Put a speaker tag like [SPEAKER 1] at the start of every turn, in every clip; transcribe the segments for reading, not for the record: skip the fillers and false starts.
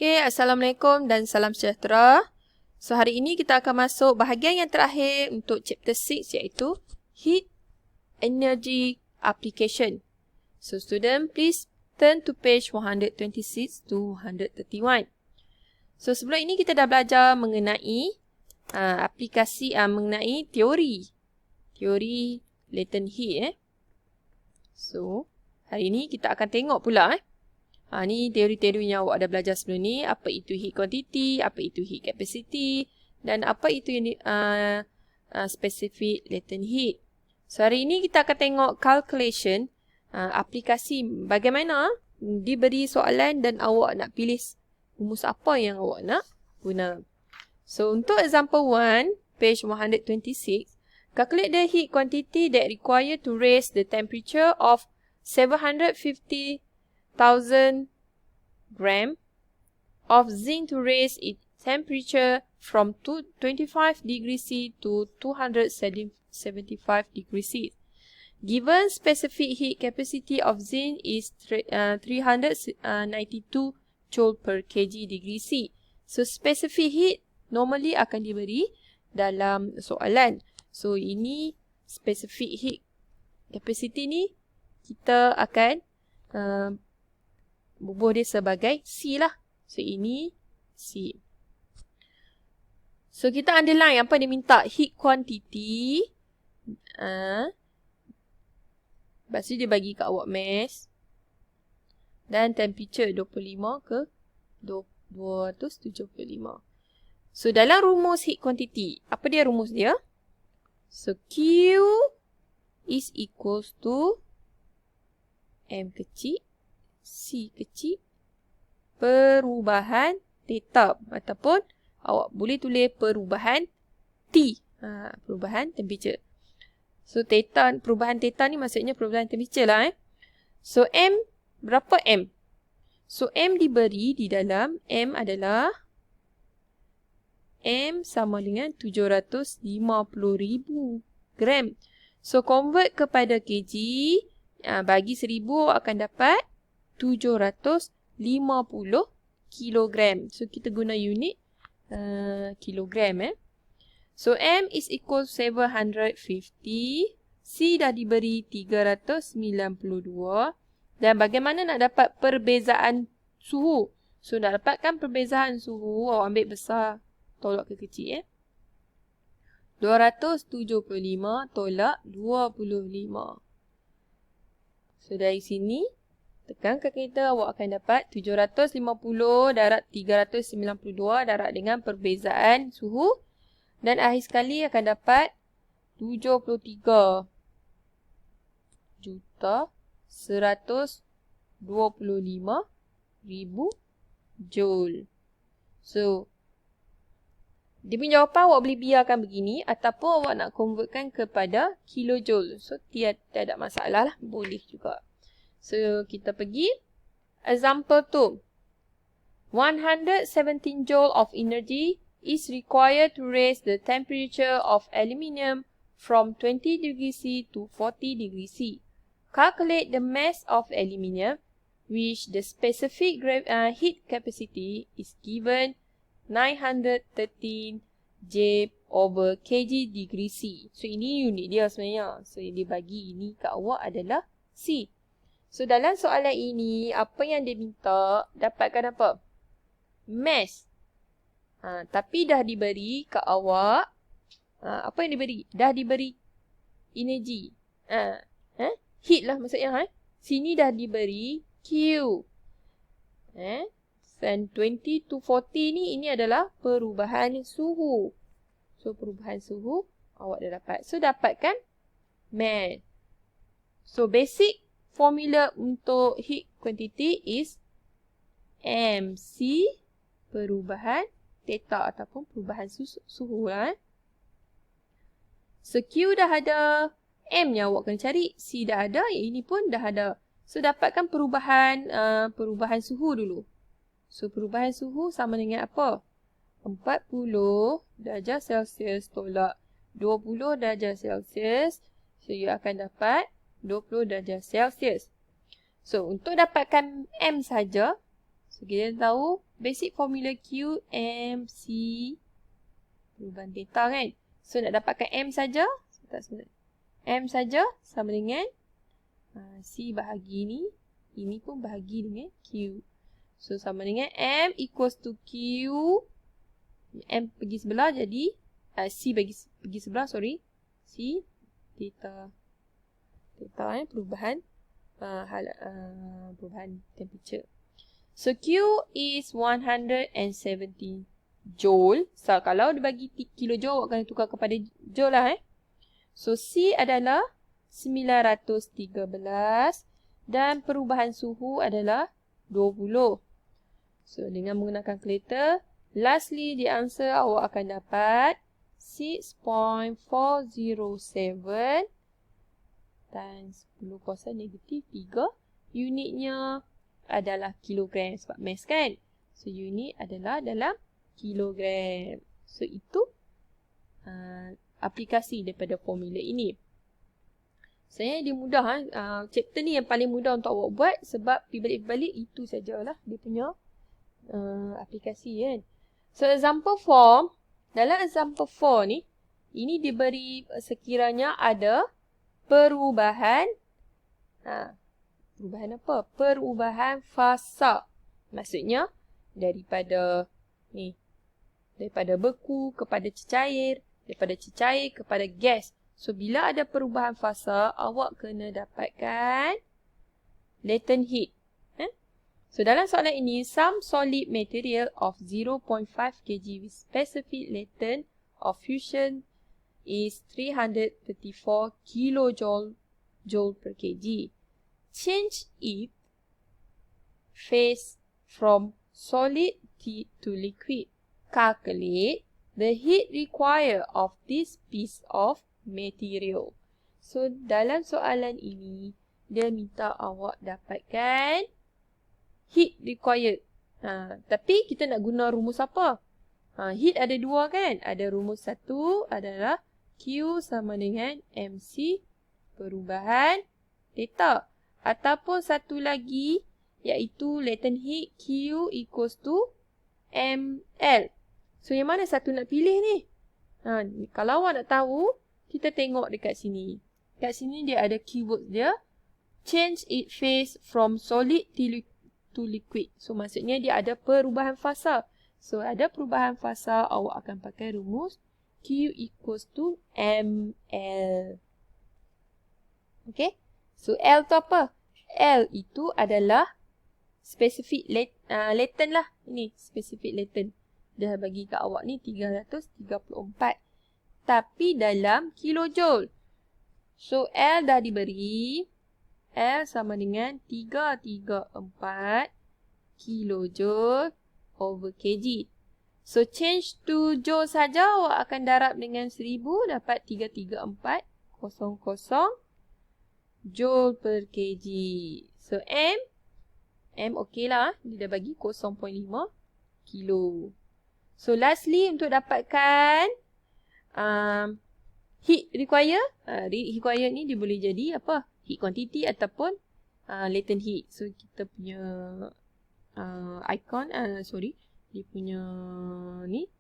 [SPEAKER 1] Okay, Assalamualaikum dan salam sejahtera. So, hari ini kita akan masuk bahagian yang terakhir untuk chapter 6 iaitu Heat Energy Application. So, student, please turn to page 126 to 131. So, sebelum ini kita dah belajar mengenai mengenai teori latent heat. So, hari ini kita akan tengok pula ni teori-teori yang awak dah belajar sebelum ni. Apa itu heat quantity, apa itu heat capacity dan apa itu specific latent heat. So, hari ini kita akan tengok calculation aplikasi bagaimana diberi soalan dan awak nak pilih rumus apa yang awak nak guna. So, untuk example 1, page 126, calculate the heat quantity that required to raise the temperature of 750,000 gram of zinc to raise its temperature from 25 degrees C to 275 degrees C. Given specific heat capacity of zinc is 392 joule per kg degree C. So, specific heat normally akan diberi dalam soalan. So, ini specific heat capacity ni kita akan bubuh dia sebagai C lah. So, ini C. So, kita underline apa dia minta. Heat quantity. Lepas tu dia bagi kat awak mass. Dan temperature 25 ke 275. So, dalam rumus heat quantity, apa dia rumus dia? So, Q is equals to M kecil, C kecil, perubahan theta. Ataupun awak boleh tulis perubahan T. Perubahan temperature. So, theta, perubahan theta ni maksudnya perubahan temperature lah. So, M, berapa M? So, M diberi di dalam, M adalah, M sama dengan 750,000 gram. So, convert kepada kg, bagi 1000 akan dapat 750 kilogram. So, kita guna unit kilogram. So, M is equal 750. C dah diberi 392. Dan bagaimana nak dapat perbezaan suhu? So, nak dapatkan perbezaan suhu, awak ambil besar, tolak ke kecil. 275 tolak 25. So, dari sini, tekan ke kereta, awak akan dapat 750 darab 392 darab dengan perbezaan suhu. Dan akhir sekali akan dapat 73 juta 125,000 joule. So, dia punya jawapan awak boleh biarkan begini ataupun awak nak convertkan kepada kilojoule. So, tiada masalah lah. Boleh juga. So, kita pergi. Example 2. 117 joule of energy is required to raise the temperature of aluminium from 20 degrees C to 40 degrees C. Calculate the mass of aluminium, which the specific heat capacity is given 913 J over kg degree C. So, ini unit dia sebenarnya. So, yang dia bagi ini kat awak adalah C. So, dalam soalan ini, apa yang dia minta, dapatkan apa? Mass. Tapi dah diberi kat awak, apa yang diberi? Dah diberi energy. Heat lah maksudnya. Sini dah diberi Q. Dan 20 to 40 ni, ini adalah perubahan suhu. So, perubahan suhu awak dah dapat. So, dapatkan mass. So, basic formula untuk heat quantity is MC perubahan theta ataupun perubahan suhu lah. So, Q dah ada. M yang awak kena cari. C dah ada. Ini pun dah ada. So, dapatkan perubahan suhu dulu. So, perubahan suhu sama dengan apa? 40 darjah Celsius tolak 20 darjah Celsius. So, you akan dapat 20 darjah Celsius. So, untuk dapatkan M saja, So, kita tahu basic formula Q, M, C, perubahan theta kan. So, nak dapatkan M saja. M saja sama dengan C bahagi ni. Ini pun bahagi dengan Q. So, sama dengan M equals to Q. M pergi sebelah jadi C pergi sebelah, sorry. C theta. Theta perubahan perubahan temperature. So, Q is 170 joule. So, kalau dibagi kilojoule, awak kena tukar kepada joule lah. So, C adalah 913 dan perubahan suhu adalah 20. So, dengan menggunakan kalkulator, lastly, the answer awak akan dapat 6.407 times 10 kuasa negatif 3. Unitnya adalah kilogram sebab mass kan. So, unit adalah dalam kilogram. So, itu aplikasi daripada formula ini. Sebenarnya dia mudah. Chapter ni yang paling mudah untuk awak buat sebab dibalik-balik itu sajalah dia punya aplikasi kan. So, example 4. Dalam example 4 ni, ini diberi sekiranya ada perubahan. Perubahan apa? Perubahan fasa. Maksudnya, daripada beku kepada cecair, daripada cecair kepada gas. So, bila ada perubahan fasa, awak kena dapatkan latent heat. So, dalam soalan ini, some solid material of 0.5 kg with specific latent of fusion is 334 kilojoule per kg. Change it phase from solid to liquid. Calculate the heat required of this piece of material. So, dalam soalan ini, dia minta awak dapatkan heat required. Tapi kita nak guna rumus apa? Heat ada dua kan? Ada rumus satu adalah Q sama dengan MC perubahan theta. Ataupun satu lagi iaitu latent heat Q equals to ML. So, yang mana satu nak pilih ni? Kalau awak nak tahu, kita tengok dekat sini. Kat sini dia ada keyword dia. Change it phase from solid to liquid. So, maksudnya dia ada perubahan fasa. So, ada perubahan fasa, awak akan pakai rumus Q equals to ML. Okay? So, L tu apa? L itu adalah specific latent lah. Ini specific latent. Dia bagi kat awak ni 334. Tapi dalam kilojoule. So, L dah diberi. L sama dengan 334 kilojoule over kg. So, change to joule saja awak akan darab dengan 1000 dapat 334,000 joule per kg. So, M okey lah. Dia dah bagi 0.5 kilo. So, lastly untuk dapatkan heat required. Heat required ni dia boleh jadi apa? Heat quantity ataupun latent heat. So, kita punya icon, dia punya ni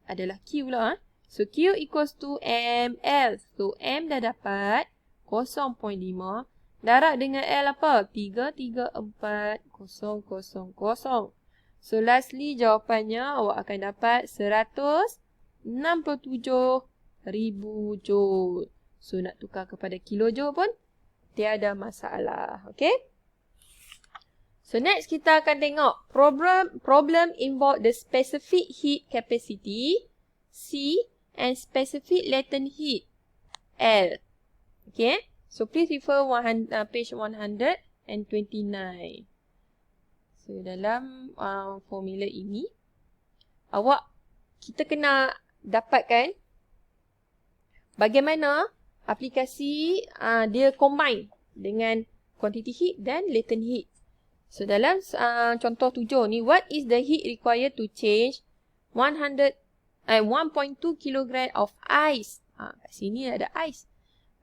[SPEAKER 1] adalah Q lah. So, Q equals to ML. So, M dah dapat 0.5. Darab dengan L apa? 334,000. So, lastly jawapannya awak akan dapat 167,000 joule. So, nak tukar kepada kilojoule pun tiada masalah. Okay? So, next kita akan tengok problem involve the specific heat capacity C and specific latent heat L. Okay? So, please refer page 129. So, dalam formula ini, kita kena dapatkan bagaimana aplikasi dia combine dengan quantity heat dan latent heat. So, dalam contoh 7 ni, what is the heat required to change 1.2 kg of ice? Kat sini ada ice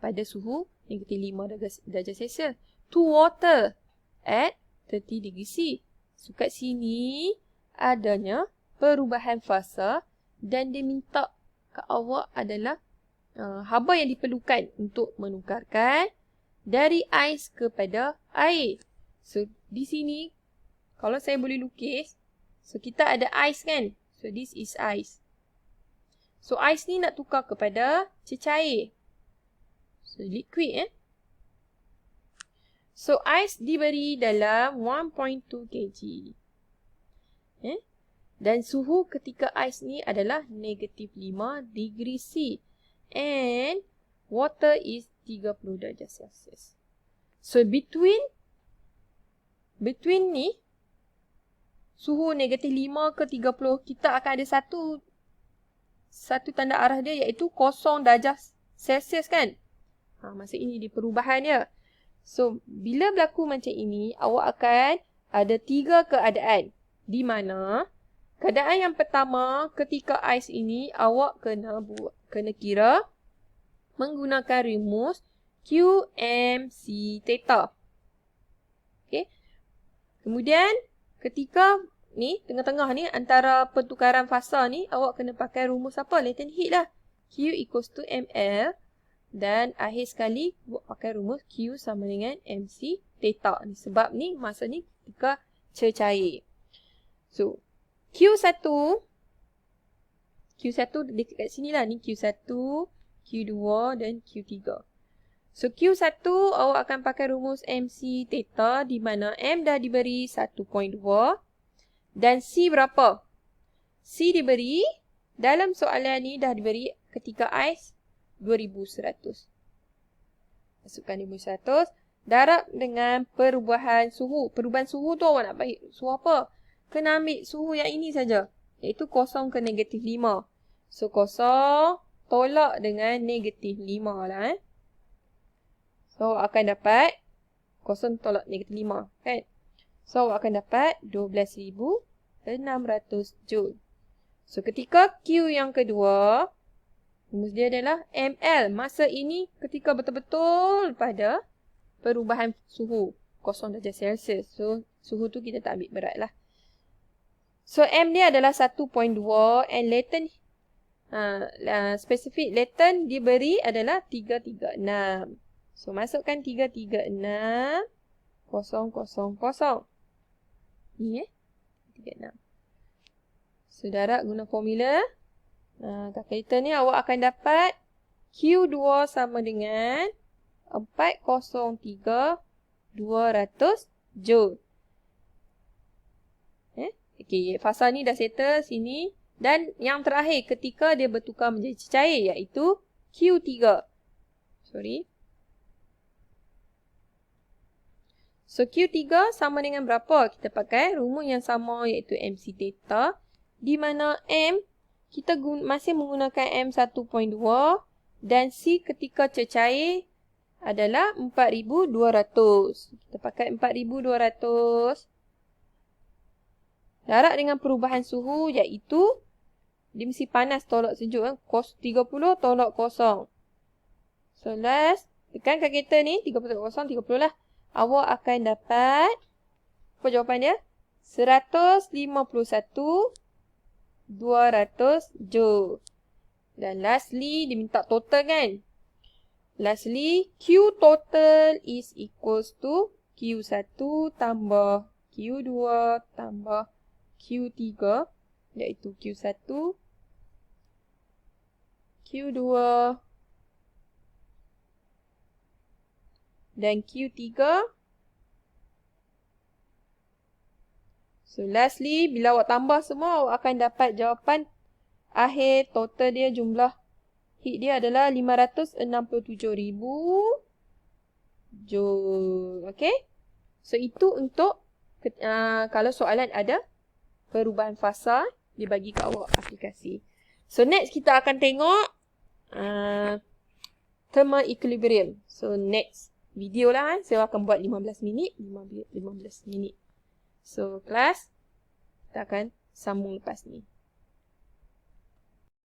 [SPEAKER 1] pada suhu negatif 5 darjah Celsius to water at 30 degree C. So, kat sini adanya perubahan fasa dan dia minta ke awak adalah haba yang diperlukan untuk menukarkan dari ais kepada air. So, di sini kalau saya boleh lukis, so kita ada ais kan? So, this is ice. So, ais ni nak tukar kepada cecair. So, liquid So, ais diberi dalam 1.2 kg. Dan suhu ketika ais ni adalah negatif 5 degree C. And water is 30 darjah Celsius. So, between ni, suhu negatif 5 ke 30, kita akan ada satu tanda arah dia iaitu 0 darjah Celsius kan? Maksud ini di perubahan dia. So, bila berlaku macam ini, awak akan ada 3 keadaan. Di mana, keadaan yang pertama, ketika ais ini, awak kena kira menggunakan rumus QMC theta. Okay. Kemudian, ketika ni, tengah-tengah ni, antara pertukaran fasa ni, awak kena pakai rumus apa? Latent heat lah. Q equals to ML. Dan akhir sekali, buat pakai rumus Q sama dengan MC theta. Sebab ni, masa ni ketika cecair. So, Q1 dekat sini lah. Ni Q1, Q2 dan Q3. So, Q1 awak akan pakai rumus MC theta di mana M dah diberi 1.2 dan C berapa? C diberi, dalam soalan ni dah diberi ketika ais 2100. Masukkan 2100. Darab dengan perubahan suhu. Perubahan suhu tu awak nak bagi suhu apa? Kena ambil suhu yang ini saja. Iaitu 0 ke negatif 5. So, 0 tolak dengan negatif 5 lah. So, akan dapat 0 tolak negatif 5. Kan? So, awak akan dapat 12,600 Joule. So, ketika Q yang kedua, rumus dia adalah ML. Masa ini ketika betul-betul pada perubahan suhu 0 darjah Celsius. So, suhu tu kita tak ambil berat lah. So, M dia adalah 1.2 and latent, spesifik latent diberi adalah 336. So, masukkan 336, 000. Ni 36. So, darab guna formula. Kalkulator ni awak akan dapat Q2 sama dengan 403,200 Joule. Okey, fasa ni dah settle sini. Dan yang terakhir ketika dia bertukar menjadi cecair iaitu Q3. So, Q3 sama dengan berapa? Kita pakai rumus yang sama iaitu MC theta. Di mana M, kita masih menggunakan M 1.2 dan C ketika cecair adalah 4,200. Kita pakai 4,200. Darab dengan perubahan suhu iaitu dia mesti panas tolak sejuk. 30 tolak 0. So, last. Tekan kalkulator ni. 30 tolak 0, 30 lah. Awak akan dapat, apa jawapan dia? 151,200 Joule. Dan lastly, dia minta total kan? Lastly, Q total is equals to Q1 tambah Q2 tambah Q3. Iaitu Q1, Q2 dan Q3. So, lastly, bila awak tambah semua, awak akan dapat jawapan akhir total dia, jumlah heat dia adalah 567,000 Joule. Okay? So, itu untuk kalau soalan ada perubahan fasa, dia bagi kat awak aplikasi. So, next kita akan tengok thermal equilibrium. So, next video lah. Saya akan buat 15 minit. So, kelas, kita akan sambung lepas ni.